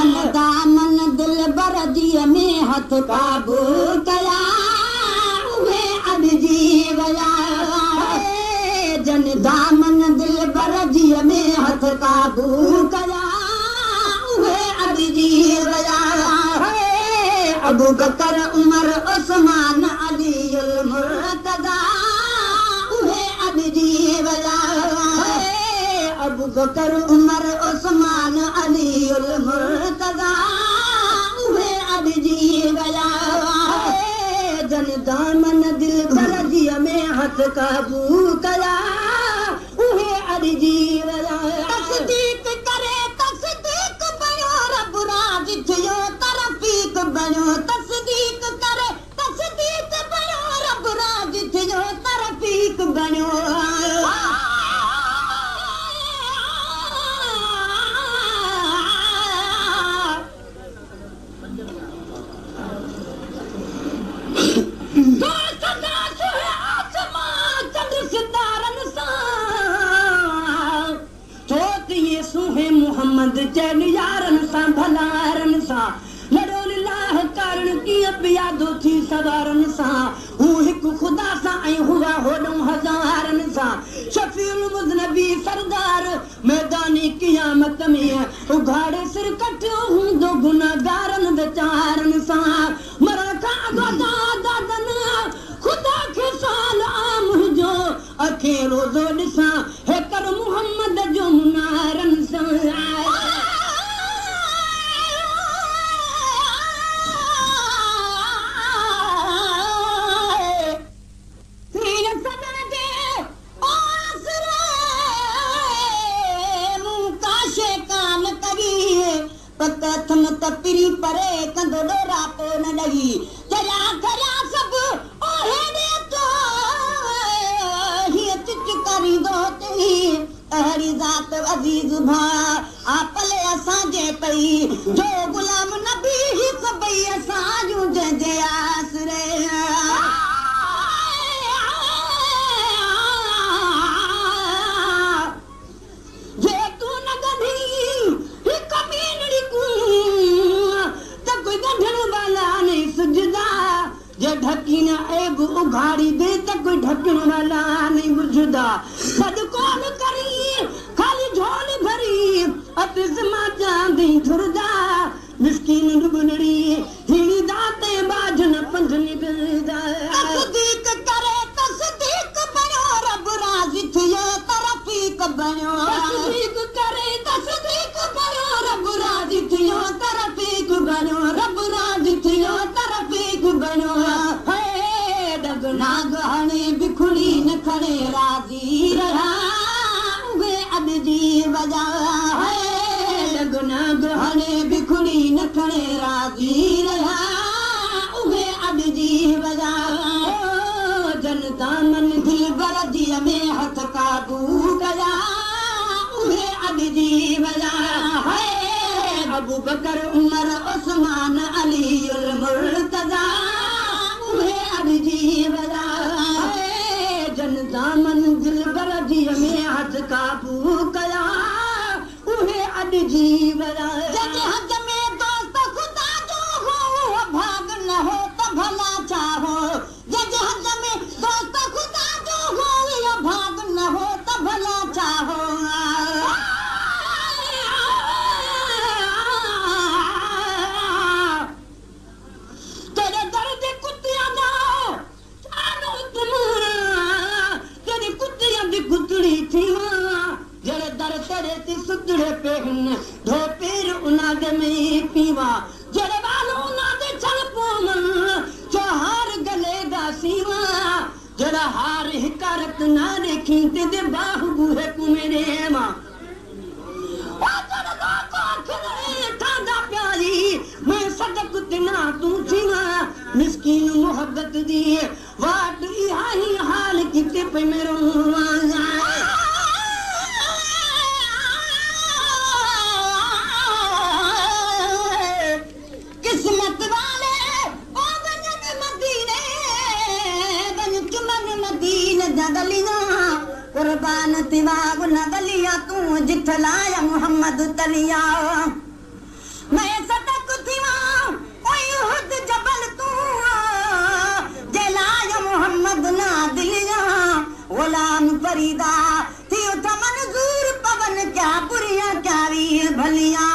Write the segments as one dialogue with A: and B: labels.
A: जन दामन दिल बरजीअ में हथ काबू कया उहे अॾिजी विया जन दामन दिल बरजीअ में हथ काबू कया उहे अॾिजी विया अबू बकर उमर उस्मान अली मुर्तज़ा उहे अॾिजी विया अबू बकर उमर उस्मान अली मुर्तज़ा उहे अॾिजी विया जन दामन दिल बरजीअ में हथ काबू कया उहे अॾिजी विया तस्दीक करे तस्दीक बणियो रब राज थियो तरफ़ीक बणियो तस्दीक करे तस्दीक बणियो रब राज थियो तरफ़ीक बणियो चैन यारन सां भलारन सां लड़ो लिलाह कारण कीअं पियादो थी सवारन सां हू हिकु ख़ुदा सां ऐं हुआ होॾो हज़ारन सां शफ़ीउल मुज़नबी सरदार मैदानी क़ियामत में उघाड़े सिर कटियो हूंदो गुनाहगारन वीचारन सां मरण खां अॻु दादन ख़ुदा खे साल आम हुजो अखे रोज़ो ॾिसां हेकर मुहम्मद जो मुनारन सां थम तपरी परे कंदो डोरा पो न ॾही चला करिया सब ओहे दे तो हीअ चिच करींदो तई अहिड़ी ज़ात अज़ीज़ भा आपले असांजे पई जो गुलाम नबी ही सभई असां जूं जंहिंजे आसरे ढकी न ऐब उघाड़ी दे त कोई ढकण वाला नहीं बुझदा सदको न करी खाली झोल भरी अतिस मां चांदी थुरदा मिस्कीन डुबनड़ी हिणी दाते बाजन पंज निगदा तस्दीक करे तस्दीक बणियो रब राज़ी थियो तरफ़ीक बणियो तस्दीक करे तस्दीक बणियो रब राज़ी थियो तरफ़ीक बणियो रब राज़ी थियो तरफ़ीक बणियो नाग हणे बिखुड़ी न खणे राज़ी रहा उहे अॾिजी विया नाग हणे बिखुड़ी न खणे राज़ी रहा उहे अॾिजी विया जन दामन दिल बरजीअ में हथ काबू कया उहे अॾिजी विया अबू बकर उमर उस्मान अली मुर्तज़ा उहे अॾिजी विया जन दामन दिल बरजीअ में हथ काबू कया उहे अॾिजी विया जंहिंजे हथ में दोस्त ख़ुदा जो हो भाग न हो त भला छा हो जंहिंजे हथ में दोस्त ख़ुदा जो हो भाग न हो त भला छा हो सुतड़े पे धोपेर उनाद में पीवा जड़ वालो उनाद चल पोमन चोहार गले दा सीवा जड़ा हार हिकारत ना देखी ते दे बाहु बुहे कुमेरे मा ओ जड़ लोको खले ठांदा प्यारी मैं सदक तिना तू जीवा मिस्कीन मोहब्बत दी वाट इहाई हाल किते पे मेरो किस्मत वाले ओ मदीने जगलिया कुर्बान तिवा गुन गलिया तू जिठलाया मोहम्मद तलिया मैं फरीदा थी उठ मंज़ूर पवन क्या बुरियां क्या वीर भलियां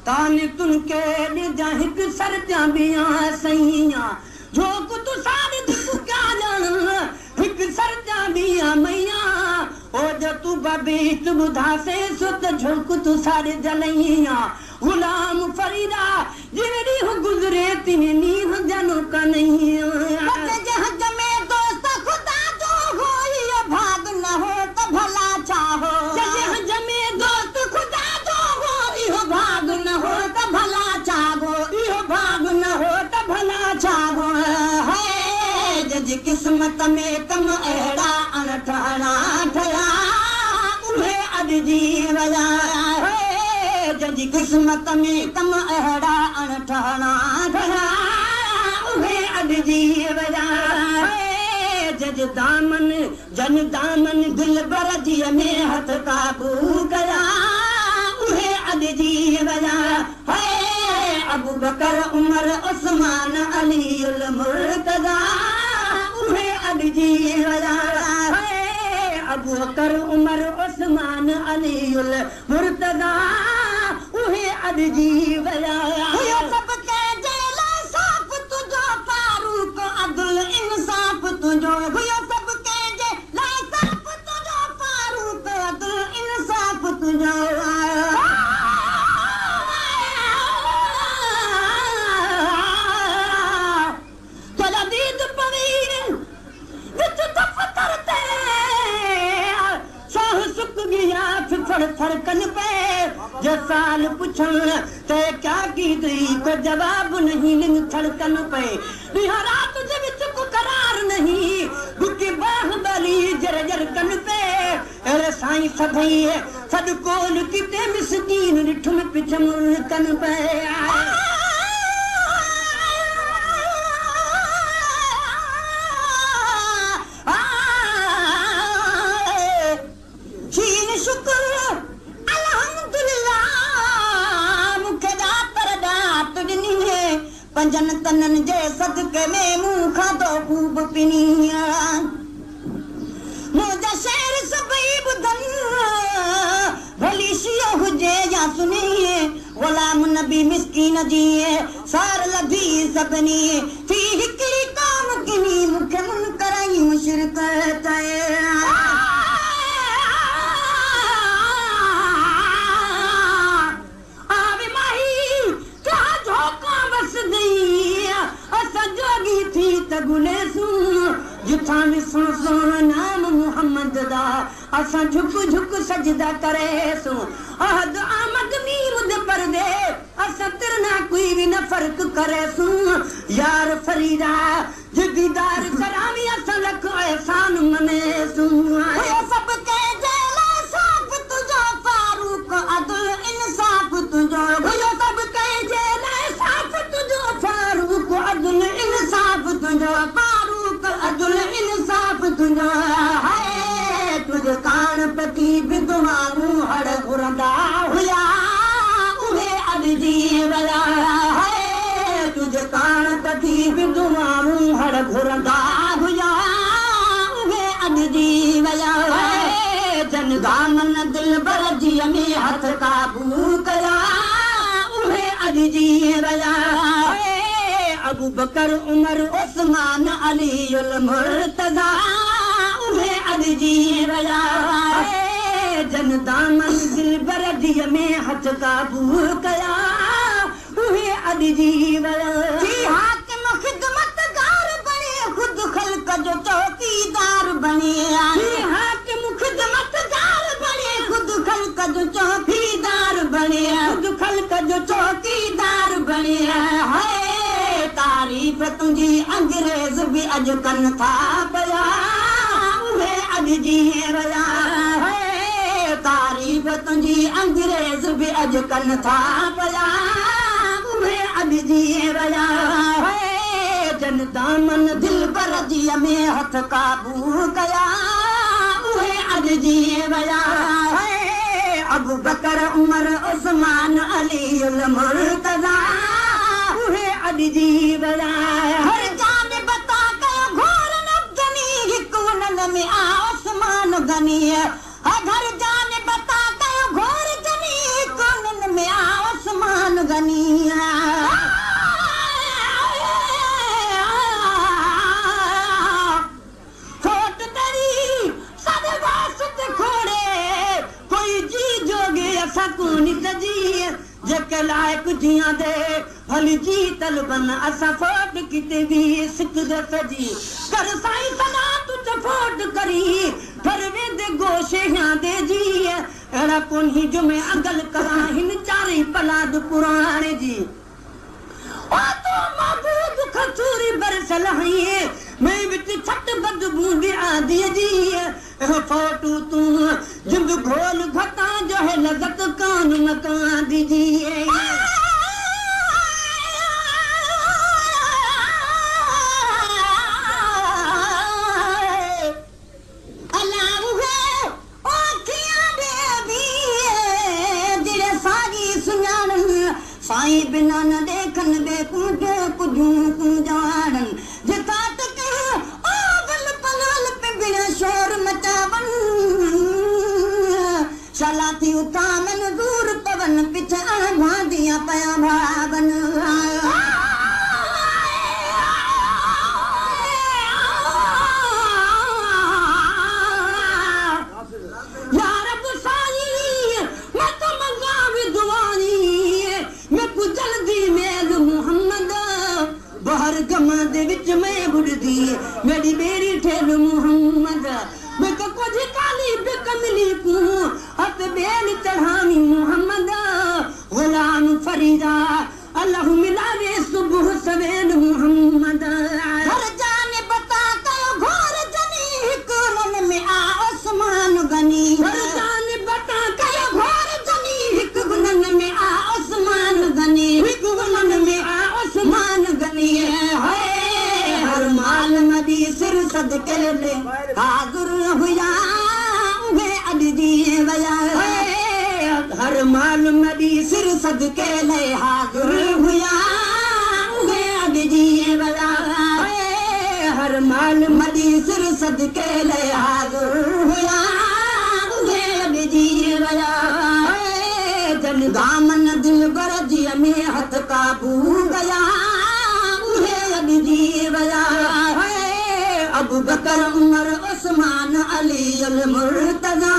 A: ताने तुनके निजा हिक सरजा बिया सैया जो कुछ सारे दिख क्या जान हिक सरजा बिया मैया ओ जो तू बबीत बुधा से सुत झुक तू सारे जलैया गुलाम फरीदा जिवरी हो गुजरे तिने नीह जनो का नहीं जहाज में दोस्त खुदा जो हो ये भाग न हो तो भला चाहो जहाज में दोस्त खुदा जो हो यो भाग न हो तो भला चाहो यो भाग न हो तो भला चाहो है जज किस्मत में कम अहड़ा अनठाना ठया उन्हें अज जीवया है जज किस्मत में कम अहड़ा अनठाना ठया उन्हें अज जीवया है जज दामन जन दामन दिल बरजी में हथ काबू कया अद जीवया है अबू बकर उमर उस्मान अली उल मुर्तजा उन्हें अद जीवया है अबू बकर उमर उस्मान अली उल मुर्तजा उन्हें अद जीवया सबके जेला साफ तुझो फारूक अब्दुल इंसाफ तुझो हुयो सबके जेला साफ तुझो फारूक अब्दुल इंसाफ तुझो फड़कन पे जो साल पुछन ते क्या की थी को जवाब नहीं लिंग धड़कन पे रात जे विच को करार नहीं दुखी बाहुबली जर कन पे अरे साईं सभई सद कोल किते मिसकीन रिठुम पिछम कन पे पंजन तनन जे सदके में मुंह खाधो खूब पिनिया मुंहिंजा शेर सभई ॿुधन भली शियो हुजे या सुनिए गुलाम नबी मिस्कीन जी सार लधी सभिनी थी हिकिड़ी क़ौम किनी मूंखे मुनकर ऐं मुशरिक नाम मोहम्मद दा असां झुक झुक सजदा करेसु अहद आमद मीमुद परदे असां तिरना कोई भी न फर्क करेसु यार फरीदा जदीदार करामी असां लख एहसान मनेसु सब के जेला साफ तुझो फारूक अब्दुल इंसाफ तुझो भयो सब के जेला साफ तुझो फारूक अब्दुल इंसाफ तुझो अब्दुल इंसाफ तुझो है तुझे कान पति विधवाऊं हड़ घुरंदा हुया उन्हें अद जीवया है तुझे कान पति विधवाऊं हड़ घुरंदा हुया उन्हें अद जीवया है जन दामन दिल बरजी में हथ काबू कया उन्हें अद जीवया अबू बकर उमर उस्मान अली उल मुर्तजा उन्हें अद जीवया जन दामन दिल बरजी में हथ काबू कया उन्हें अद जीवया हाकिम खिदमतगार बने खुद खल्क जो चौकीदार बने हाकिम खिदमतगार बने खुद खल्क जो चौकीदार बने खुद खल्क जो चौकीदार बने है तारीफ तुझी अंग्रेज भी अज कन था पया उन्हें अज जीवया है तारीफ तुझी अंग्रेज भी अज कन था पया उन्हें अज जीवया है जन दामन दिल बरजी में हथ काबू कया उन्हें अॾिजी विया अबू बकर उमर उस्मान अली मुर्तज़ा उहे अॾिजी विया हर जान बता कयो घोर नफ़्ज़नी हिकु उन्हनि में आ उस्मान गनी हर जान बता कयो घोर जनी हिकु उन्हनि में आ उस्मान गनी खोट तरी सदवासत खोड़े कोई जी जोगे असां कोनी सजी जेके लाइक़ जियां दे भली जी तलबन असां फोट किते भी सिकद सजी कर साईं सदा तुझ फोट करी पर वेंदे गोशे हियां दे जी अहिड़ा कोन्ही जो मैं अगल करां हिन चारई पलाद पुराणे जी ओ तो महबूब खचूरी बरसल हईं मैं विच छट बद बूंदी आदि जी फोटू तू जिंद घोल घटा जो है लज़त कान मकान दीजी साईं बिना न देखन बे कुझु कुझु कुंजाड़न जिता तक ओ बल पलवल पे बिना शोर मचावन शलाती उतामन दूर पवन पिछा भांदियां पया भावन दे विच में बुढ़दी मेरी बेरी ठेल मुहम्मद मैं को कुछ काली बेकमली को हथ बेल चढ़ानी मुहम्मद गुलाम फरीदा अल्लाह मिलावे सुबह सवेल मुहम्मद हर जाने बता कयो घोर जनी हिकु मन में आ उस्मान गनी हर जाने बता कयो घोर जनी हिकु गुनन में आ उस्मान गनी हिकु गुनन में आ उस्मान गनी है माल नदी सिर सदके ले हाज़ुर हुया उहे अॾिजी विया हर माल नदी सिर सदके ले हाज़ुर हुया उहे अॾिजी विया हर माल नदी सिर सदके ले हाज़ुर हुया उहे अॾिजी विया जन दामन दिल गरजी में हथ काबू गया अबू बकर उमर उस्मान अली मुर्तज़ा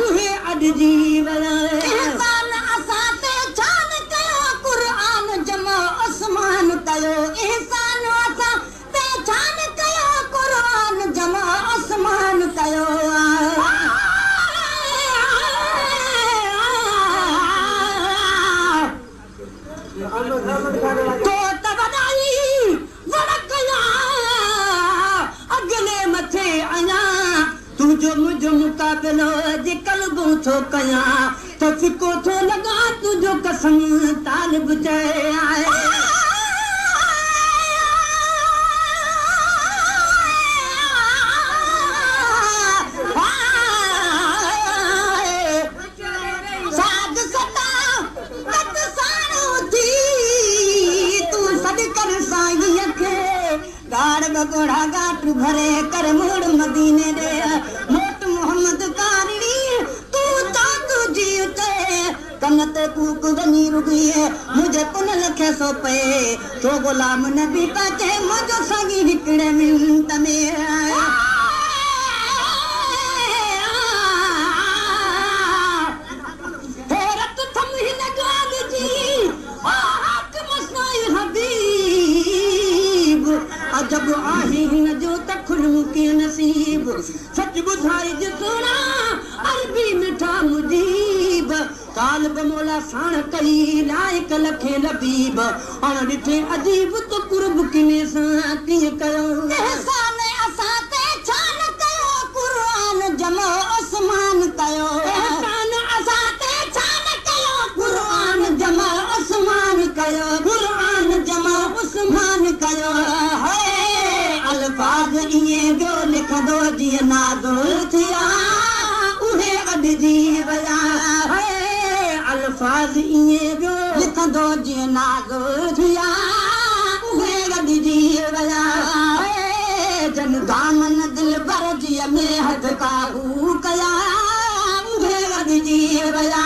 A: उहे अॾिजी विया इंसान असां ते छान कयो क़ुरान जमा उस्मान कयो इंसान असां ते छान कयो क़ुरान जमा उस्मान कयो तो तबदाई तुझो मुझो मुकाबलो जे कल्बो थो कयां तो फिको थो लगा तुझो कसम तालिब चए आए साध सता कत साणो थी तू सद कर साईं खे गाड़ बगोड़ा गाट भरे कर मोड़ मदीने दे मोट मोहम्मद कारी तू चांदू जी उते कनत कूक वनी रुगी मुझे पुन लखे सो पे तो गुलाम नबी पाचे मुझो सागी हिकड़े मिंट में हैरत थम हिन गाल जी ओ हक मसाई हबीब अजब आहे हिन जो त खुलूं के नसीब सच बुधाई जे सोना अरबी मिठा मुजीब तालिब मौला साण कई लाइक लखे लबीब अण ॾिठे अजीब तो कुर्ब किने सां कीअं कयो एहसान असां ते छान कयो क़ुरान जमा उस्मान कयो एहसान असां ते छान कयो क़ुरान जमा उस्मान कयो क़ुरान जमा उस्मान कयो अल्फाज़ इएं जो लिखंदो जीअं नाज़ुल थिया अंदाज़ ईअं वियो लिखंदो जीअं नाज़ थिया उहे गॾिजी विया जन दामन दिल भर जीअ में हथ काबू कया उहे गॾिजी विया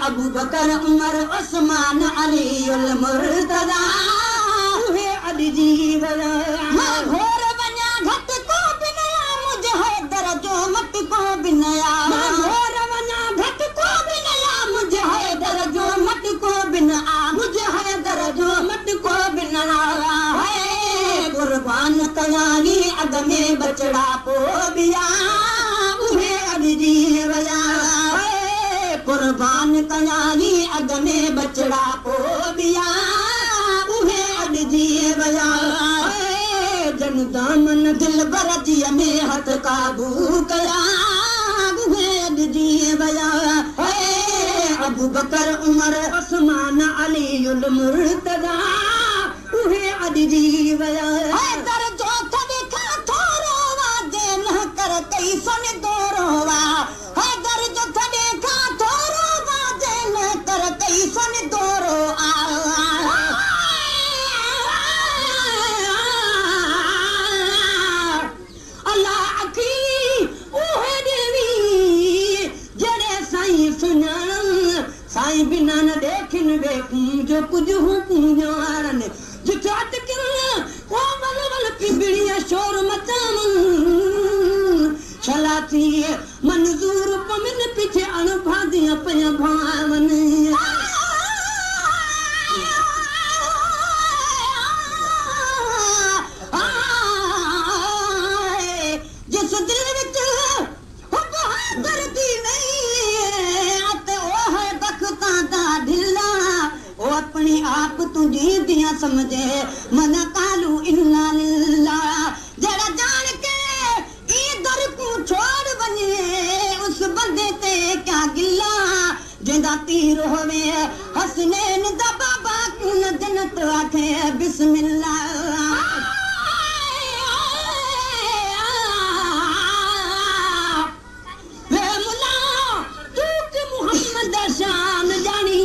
A: अबू बकर उमर उस्मान अली उल मुर्तज़ा उहे अॾिजी विया मां घोर वञा घटि को बि न आ मुंहिंजे हैदर जो मटको बि न आ मां घोर वञा घटि को बि न आ मुंहिंजे हैदर जो मटको बि न आ मुंहिंजे हैदर जो मटको बि न आ कुर्बान कयानी अॻ में बचड़ा पोइ बि आ उहे अॾिजी विया कुर्बान कयानी अॻ में बचड़ा पोइ बि आ उहे अॾिजी विया जन दामन दिल भर जीअ में हथ काबू कया उहे अॾिजी विया अबू बकर उमर उस्मान अली उल मुर्तज़ा उहे अॾिजी विया हैदर जो थॾे खां थोरो वादे न कर कई सन दोरो वा हैदर जो थॾे खां थोरो वादे न कर कई सन दोरो आ अल्लाह अखी उहे देवी जड़े साईं सुञाणन साईं बिना न देखिन वेखूं जो कुझु हूं ॼाणन जिथे अटकिन ओ वल वल पिबड़िया शोर मचावन छला थी मंजूर पमिन पीछे अणभादियां पिया भावन जिस दिल विच बहादुर दी नहीं अते ओ है बखता दा ढिला ओ अपनी आप तुझी दिया समझे मन कालू इन्ना लिल्ला जरा जान के ई दर को छोड़ बने उस बंदे ते क्या गिला जिंदा तीर होवे हसनैन दा बाबा कुन जन्नत आखे बिस्मिल्लाह वे मुला तू के मोहम्मद शान जानी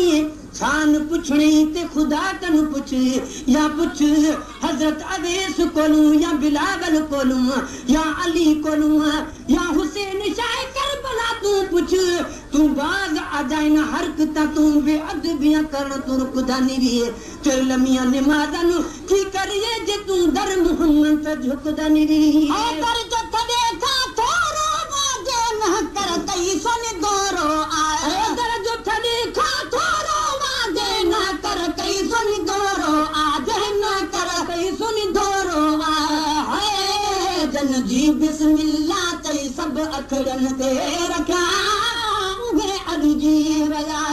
A: शान पुछणी ते खुदा कन पुछ या पुछ हजरत अवैस कोलू या बिलावल कोलू या अली कोलू या हुसैन शाह करबला तू पुछ तू बाज आ जाए न हरकता तू बेअदबिया कर तू खुदा निरी चल मियां नमाज़न की करिए जे तू दर मोहम्मद ते झुकदा निरी दर जो थदे था थोरो बाजे न कर कई सन दोरो आ दर जो थदे था थोरो न कर कई सुनी दोरो आज न कर कई सुनी दोरो है जन जी बिस्मिल्लाह तई सब अखरन ते रखा उहे अॾिजी विया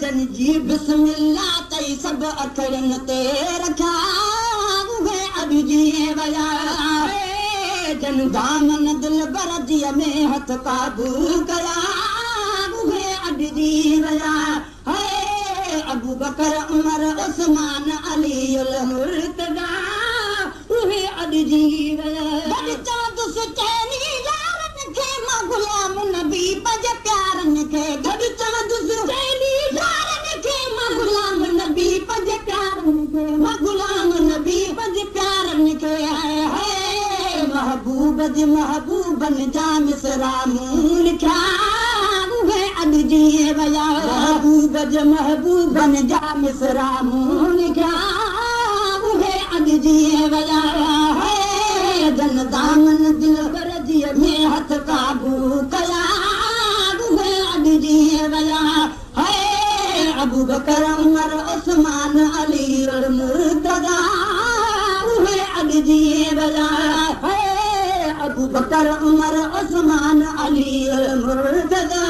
A: जन जी बिस्मिल्लाह तई सब अखरन ते रखा उहे अॾिजी विया जन दामन दिल भर जीअ में हथ काबू कया उहे अॾिजी विया अबू बकर उमर उस्मान अली उल मुर्तज़ा उहे अॾिजी विया गॾु चांदुस चैनी यारनि खे मां गुलाम नबी पंहिंजे प्यारनि खे गॾु चांदुस चैनी यारनि खे मां गुलाम नबी पंहिंजे प्यारनि खे मां गुलाम नबी पंहिंजे प्यारनि खे है महबूब जे महबूबन जा मिसरा मूं लिखिया उहे अॾिजी विया महबूब जे महबूबन जा मिसरा मूं लिखिया उहे अॾिजी विया जन दामन दिल भर जीअ में हथ काबू कया उहे अॾिजी विया अबू बकर उमर उस्मान अली उल मुर्तज़ा उहे अॾिजी विया अबू बकर उमर उस्मान अली उल मुर्तज़ा